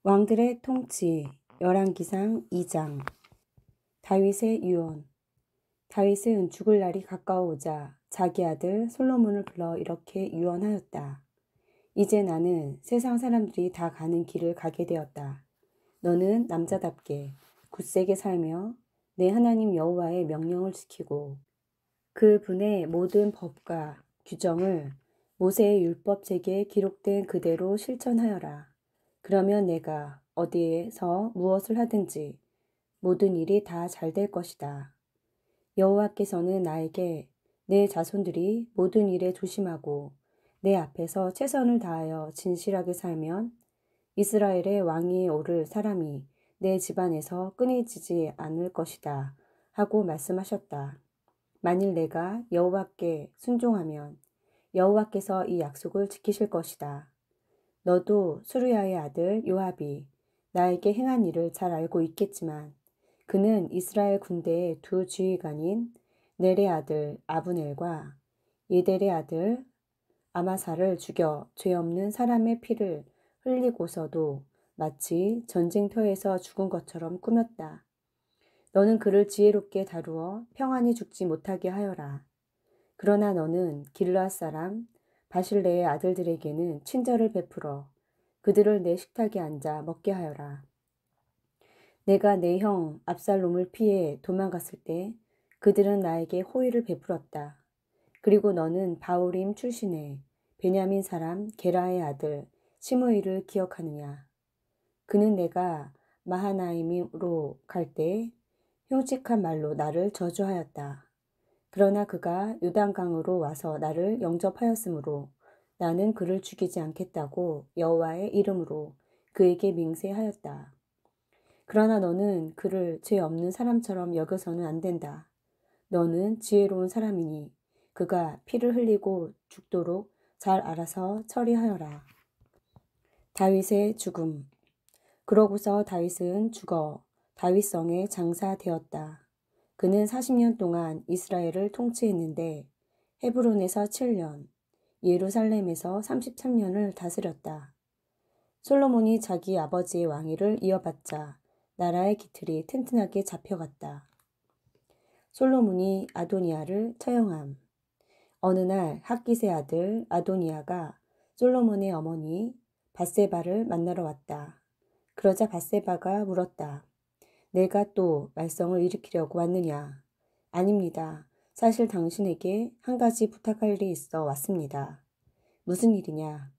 왕들의 통치 열왕기상 2장. 다윗의 유언. 다윗은 죽을 날이 가까워오자 자기 아들 솔로몬을 불러 이렇게 유언하였다. 이제 나는 세상 사람들이 다 가는 길을 가게 되었다. 너는 남자답게 굳세게 살며 내 하나님 여호와의 명령을 지키고 그분의 모든 법과 규정을 모세의 율법책에 기록된 그대로 실천하여라. 그러면 내가 어디에서 무엇을 하든지 모든 일이 다 잘 될 것이다. 여호와께서는 나에게 내 자손들이 모든 일에 조심하고 내 앞에서 최선을 다하여 진실하게 살면 이스라엘의 왕위에 오를 사람이 내 집안에서 끊이지지 않을 것이다 하고 말씀하셨다. 만일 내가 여호와께 순종하면 여호와께서 이 약속을 지키실 것이다. 너도 수르야의 아들 요압이 나에게 행한 일을 잘 알고 있겠지만 그는 이스라엘 군대의 두 지휘관인 넬의 아들 아브넬과 예델의 아들 아마사를 죽여 죄 없는 사람의 피를 흘리고서도 마치 전쟁터에서 죽은 것처럼 꾸몄다. 너는 그를 지혜롭게 다루어 평안히 죽지 못하게 하여라. 그러나 너는 길르앗 사람 바실레의 아들들에게는 친절을 베풀어 그들을 내 식탁에 앉아 먹게 하여라. 내가 내 형 압살롬을 피해 도망갔을 때 그들은 나에게 호의를 베풀었다. 그리고 너는 바울임 출신의 베냐민 사람 게라의 아들 시므이를 기억하느냐. 그는 내가 마하나임으로 갈 때 흉측한 말로 나를 저주하였다. 그러나 그가 요단강으로 와서 나를 영접하였으므로 나는 그를 죽이지 않겠다고 여호와의 이름으로 그에게 맹세하였다. 그러나 너는 그를 죄 없는 사람처럼 여겨서는 안 된다. 너는 지혜로운 사람이니 그가 피를 흘리고 죽도록 잘 알아서 처리하여라. 다윗의 죽음. 그러고서 다윗은 죽어 다윗성에 장사되었다. 그는 40년 동안 이스라엘을 통치했는데 헤브론에서 7년, 예루살렘에서 33년을 다스렸다. 솔로몬이 자기 아버지의 왕위를 이어받자 나라의 기틀이 튼튼하게 잡혀갔다. 솔로몬이 아도니아를 처형함. 어느 날 핫깃의 아들 아도니아가 솔로몬의 어머니 밧세바를 만나러 왔다. 그러자 밧세바가 물었다. 내가 또 말썽을 일으키려고 왔느냐? 아닙니다. 사실 당신에게 한 가지 부탁할 일이 있어 왔습니다. 무슨 일이냐?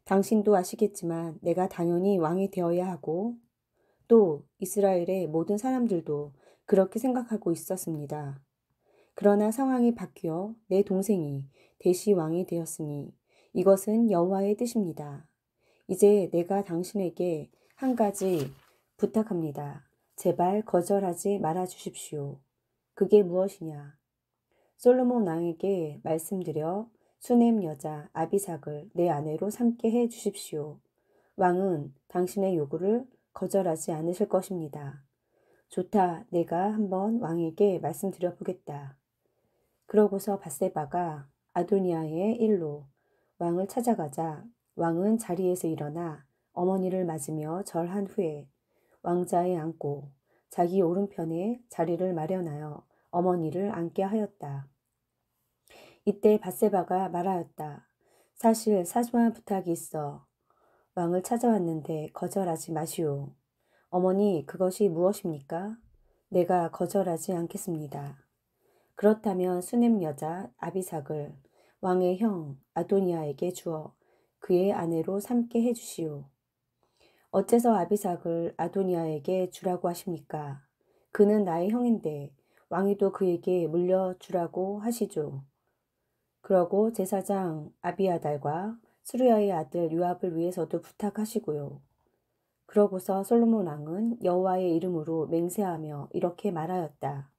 당신도 아시겠지만 내가 당연히 왕이 되어야 하고 또 이스라엘의 모든 사람들도 그렇게 생각하고 있었습니다. 그러나 상황이 바뀌어 내 동생이 대시 왕이 되었으니 이것은 여호와의 뜻입니다. 이제 내가 당신에게 한 가지 부탁합니다. 제발 거절하지 말아 주십시오. 그게 무엇이냐? 솔로몬 왕에게 말씀드려 수넴 여자 아비삭을 내 아내로 삼게 해 주십시오. 왕은 당신의 요구를 거절하지 않으실 것입니다. 좋다, 내가 한번 왕에게 말씀드려 보겠다. 그러고서 밧세바가 아도니아의 일로 왕을 찾아가자 왕은 자리에서 일어나 어머니를 맞으며 절한 후에 왕자에 앉고 자기 오른편에 자리를 마련하여 어머니를 앉게 하였다. 이때 밧세바가 말하였다. 사실 사소한 부탁이 있어 왕을 찾아왔는데 거절하지 마시오. 어머니, 그것이 무엇입니까? 내가 거절하지 않겠습니다. 그렇다면 수넴 여자 아비삭을 왕의 형 아도니아에게 주어 그의 아내로 삼게 해주시오. 어째서 아비삭을 아도니아에게 주라고 하십니까? 그는 나의 형인데 왕이도 그에게 물려주라고 하시죠. 그러고 제사장 아비아달과 스루야의 아들 요압을 위해서도 부탁하시고요. 그러고서 솔로몬 왕은 여호와의 이름으로 맹세하며 이렇게 말하였다.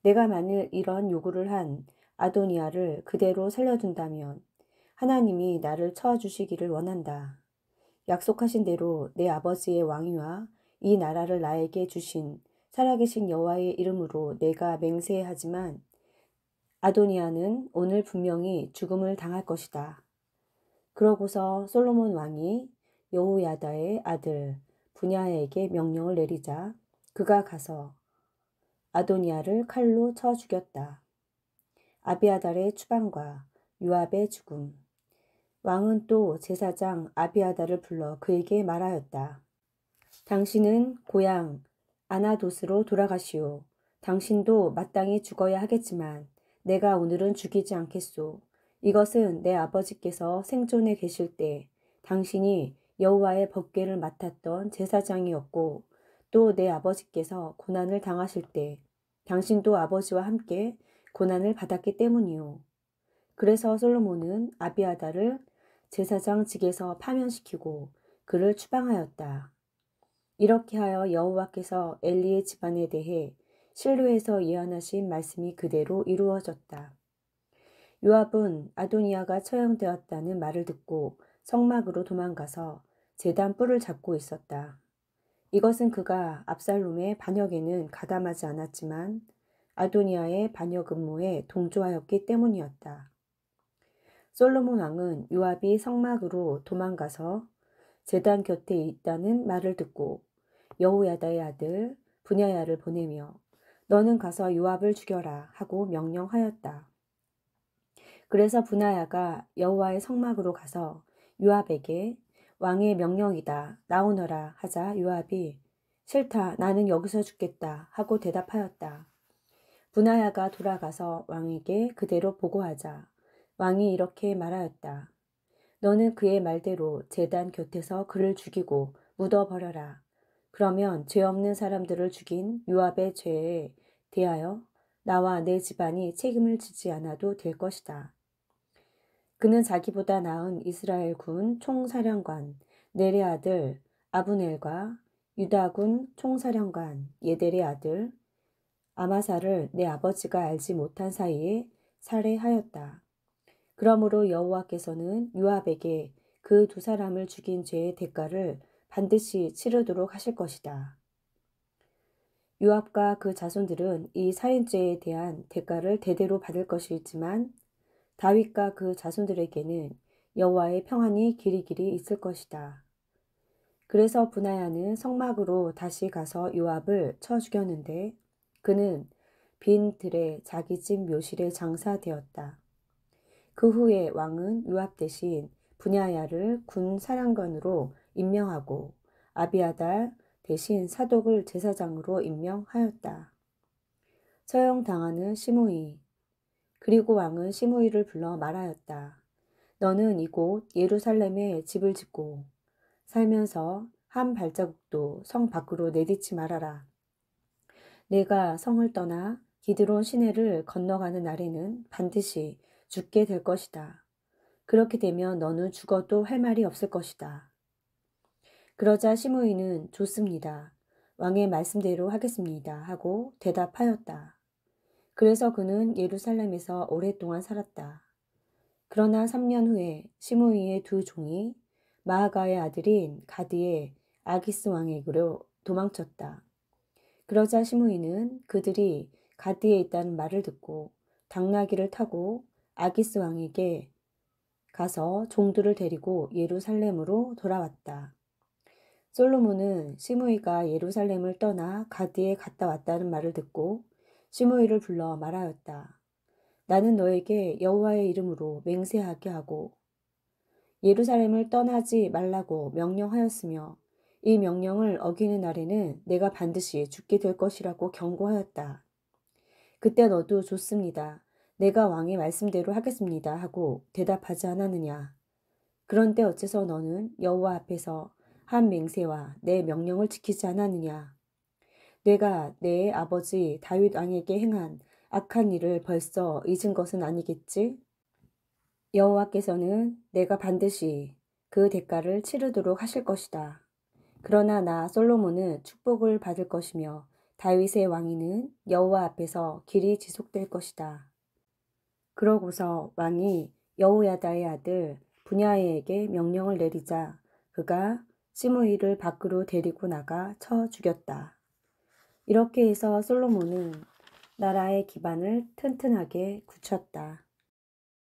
내가 만일 이런 요구를 한 아도니아를 그대로 살려둔다면 하나님이 나를 쳐주시기를 원한다. 약속하신 대로 내 아버지의 왕위와 이 나라를 나에게 주신 살아계신 여호와의 이름으로 내가 맹세하지만 아도니아는 오늘 분명히 죽음을 당할 것이다. 그러고서 솔로몬 왕이 여호야다의 아들 분야에게 명령을 내리자 그가 가서 아도니아를 칼로 쳐 죽였다. 아비아달의 추방과 요압의 죽음. 왕은 또 제사장 아비아달을 불러 그에게 말하였다. 당신은 고향 아나돗으로 돌아가시오. 당신도 마땅히 죽어야 하겠지만 내가 오늘은 죽이지 않겠소. 이것은 내 아버지께서 생존해 계실 때 당신이 여호와의 법궤를 맡았던 제사장이었고 또 내 아버지께서 고난을 당하실 때 당신도 아버지와 함께 고난을 받았기 때문이오. 그래서 솔로몬은 아비아달을 제사장직에서 파면시키고 그를 추방하였다. 이렇게 하여 여호와께서 엘리의 집안에 대해 실로에서 예언하신 말씀이 그대로 이루어졌다. 요압은 아도니아가 처형되었다는 말을 듣고 성막으로 도망가서 제단 뿔을 잡고 있었다. 이것은 그가 압살롬의 반역에는 가담하지 않았지만 아도니아의 반역 음모에 동조하였기 때문이었다. 솔로몬 왕은 요압이 성막으로 도망가서 제단 곁에 있다는 말을 듣고 여호야다의 아들 분야야를 보내며 너는 가서 요압을 죽여라 하고 명령하였다. 그래서 분야야가 여호와의 성막으로 가서 요압에게 왕의 명령이다 나오너라 하자 요압이 싫다 나는 여기서 죽겠다 하고 대답하였다. 분야야가 돌아가서 왕에게 그대로 보고하자 왕이 이렇게 말하였다. 너는 그의 말대로 제단 곁에서 그를 죽이고 묻어버려라. 그러면 죄 없는 사람들을 죽인 요압의 죄에 대하여 나와 내 집안이 책임을 지지 않아도 될 것이다. 그는 자기보다 나은 이스라엘 군 총사령관 넬의 아들 아브넬과 유다군 총사령관 예델의 아들 아마사를 내 아버지가 알지 못한 사이에 살해하였다. 그러므로 여호와께서는 요압에게 그 두 사람을 죽인 죄의 대가를 반드시 치르도록 하실 것이다. 요압과 그 자손들은 이 살인죄에 대한 대가를 대대로 받을 것이지만 다윗과 그 자손들에게는 여호와의 평안이 길이길이 있을 것이다. 그래서 분하야는 성막으로 다시 가서 요압을 쳐 죽였는데 그는 빈 들에 자기 집 묘실에 장사되었다. 그 후에 왕은 요압 대신 분야야를 군 사령관으로 임명하고 아비아달 대신 사독을 제사장으로 임명하였다. 처형당하는 시므이. 그리고 왕은 시므이를 불러 말하였다. 너는 이곳 예루살렘에 집을 짓고 살면서 한 발자국도 성 밖으로 내딛지 말아라. 내가 성을 떠나 기드론 시내를 건너가는 날에는 반드시 죽게 될 것이다. 그렇게 되면 너는 죽어도 할 말이 없을 것이다. 그러자 시므이는 좋습니다. 왕의 말씀대로 하겠습니다. 하고 대답하였다. 그래서 그는 예루살렘에서 오랫동안 살았다. 그러나 3년 후에 시므이의 두 종이 마아가의 아들인 가드의 아기스 왕에게로 도망쳤다. 그러자 시므이는 그들이 가드에 있다는 말을 듣고 당나귀를 타고 아기스 왕에게 가서 종들을 데리고 예루살렘으로 돌아왔다. 솔로몬은 시므이가 예루살렘을 떠나 가드에 갔다 왔다는 말을 듣고 시므이를 불러 말하였다. 나는 너에게 여호와의 이름으로 맹세하게 하고 예루살렘을 떠나지 말라고 명령하였으며 이 명령을 어기는 날에는 내가 반드시 죽게 될 것이라고 경고하였다. 그때 너도 좋습니다. 내가 왕의 말씀대로 하겠습니다 하고 대답하지 않았느냐. 그런데 어째서 너는 여호와 앞에서 한 맹세와 내 명령을 지키지 않았느냐. 내가 내 아버지 다윗 왕에게 행한 악한 일을 벌써 잊은 것은 아니겠지? 여호와께서는 내가 반드시 그 대가를 치르도록 하실 것이다. 그러나 나 솔로몬은 축복을 받을 것이며 다윗의 왕위는 여호와 앞에서 길이 지속될 것이다. 그러고서 왕이 여호야다의 아들 분야에게 명령을 내리자 그가 시므이를 밖으로 데리고 나가 쳐 죽였다. 이렇게 해서 솔로몬은 나라의 기반을 튼튼하게 굳혔다.